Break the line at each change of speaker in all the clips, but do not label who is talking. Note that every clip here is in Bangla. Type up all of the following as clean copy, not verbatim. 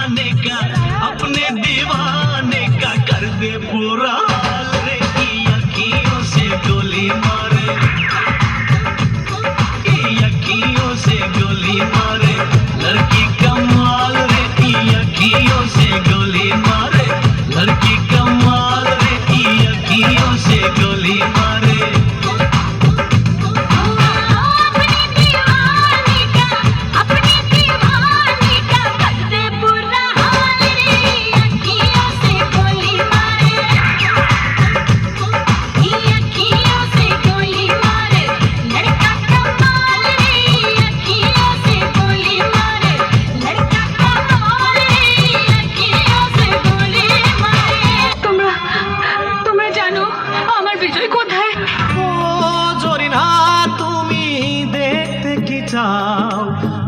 जमाने का अपने दीवाने का कर दे पूरा हाल रे की अखियों से गोली मारे की अखियों से गोली मारे लड़की कमाल रे की अखियों से गोली मारे लड़की कमाल रे की अखियों से गोली मारे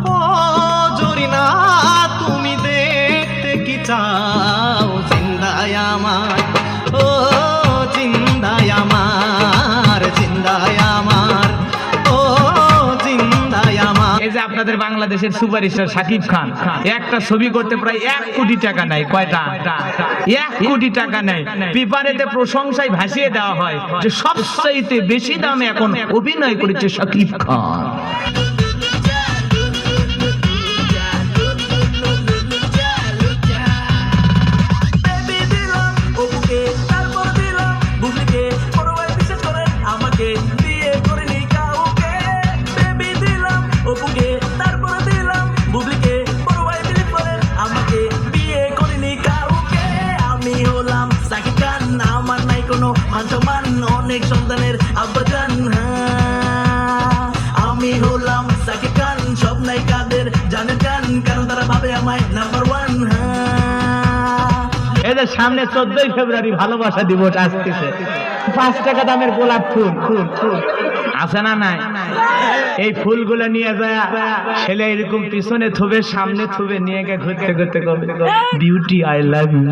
ও জরিনা তুমি দেখতে কি চাও জিন্দায় আমার ও জিন্দায় আমার জিন্দায় আমার ও জিন্দায় আমার।
এই যে আপনাদের বাংলাদেশের সুপারস্টার শাকিব খান একটা ছবি করতে প্রায় 1 কোটি টাকা নেয়। কয়টা? 1 কোটি টাকা নেয়। পেপারেতে প্রশংসায় ভাসিয়ে দেওয়া হয় যে সবচাইতে বেশি দামে এখন অভিনয় করেছে শাকিব খান।
অনেক সন্তানের আব্বাজান আমি হলাম সাকিব খান সব নায়িকাদের জানের গান কারণ তারা ভাবে আমায় নাম্বার 1।
এই যে সামনে 14 ফেব্রুয়ারি ভালোবাসা দিবস আসতেছে, 5 টাকা দামের গোলাপ ফুল আছে না নাই? এই ফুলগুলো নিয়ে যায় ছেলে এরকম পিছনে থুবে সামনে থুবে নিয়ে গিয়ে ঘুরতে ঘুরতে beauty I love you.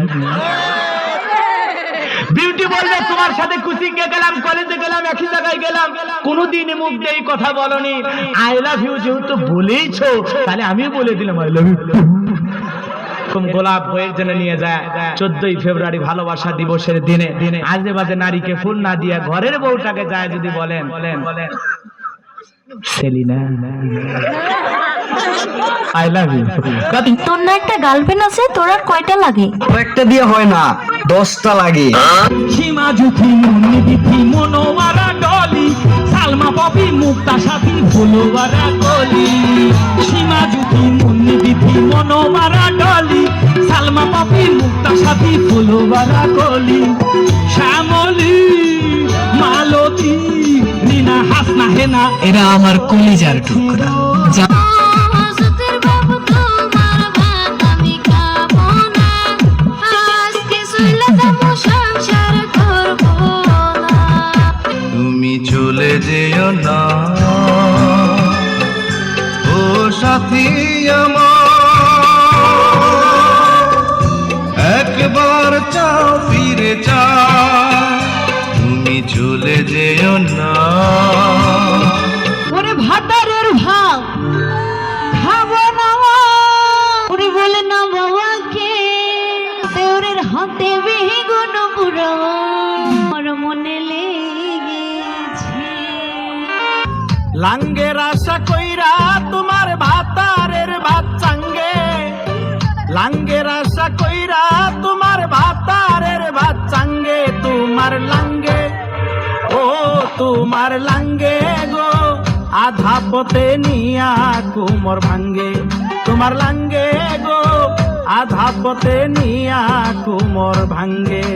Beauty বলবে তোমার সাথে কোচিংয়ে গেলাম, কলেজে গেলাম, একই জায়গায় গেলাম, কোনোদিন মুখ দিয়ে এই কথা বলনি। আই লাভ ইউ যেহেতু বলেইছো তাহলে আমি বলে দিলাম আই লাভ ইউ। গোলাপ বইয়ের জন্য নিয়ে যায় 14 ফেব্রুয়ারি ভালোবাসা দিবসের দিনে আজে বাজে নারীকে ফুল না দিয়ে ঘরের বউটাকে যায় যদি বলেন সেলিনা আই লাভ ইউ।
তোর না একটা গার্লফ্রেন্ড আছে, তোর আর কয়টা লাগে?
একটা দিয়ে হয় না, 10টা লাগে।
সীমা জুথি মুন্নি বিথি মনোয়ারা ডলি সালমা পপি মুক্তা সাথী ফুলওয়ারা গলি। সীমা জুথি মুন্নি বিথি মনোয়ারা ডলি সালমা পপি মুক্তা সাথী ফুলওয়ারা গলি। শ্যামলী মালতী রিনা হাসনা হেনা এরা আমার কলিজার টুকরা।
তুমি চলে যেও না ও সাথী আমার, একবার চাও ফিরে চাও, তুমি চলে যেও না।
ওরে ভাতারের ভাব খাবো না ওরে বলে না বাবাকে দেওরের হাতে বেগুন পুরো আমার মনে লেগেছে।
লাঙ্গের আশা কইরা তোমার ভাতারের ভাত চাঙ্গে, লাঙ্গের আশা কইরা তোমার ভাতারের ভাত চাঙ্গে, তোমার লাঙ্গে ও তোমার লাঙ্গে গো আধা পথে নিয়া কুমর ভাঙ্গে, তোমার লাঙ্গে গো আধা পথে নিয়া কুমর ভাঙ্গে।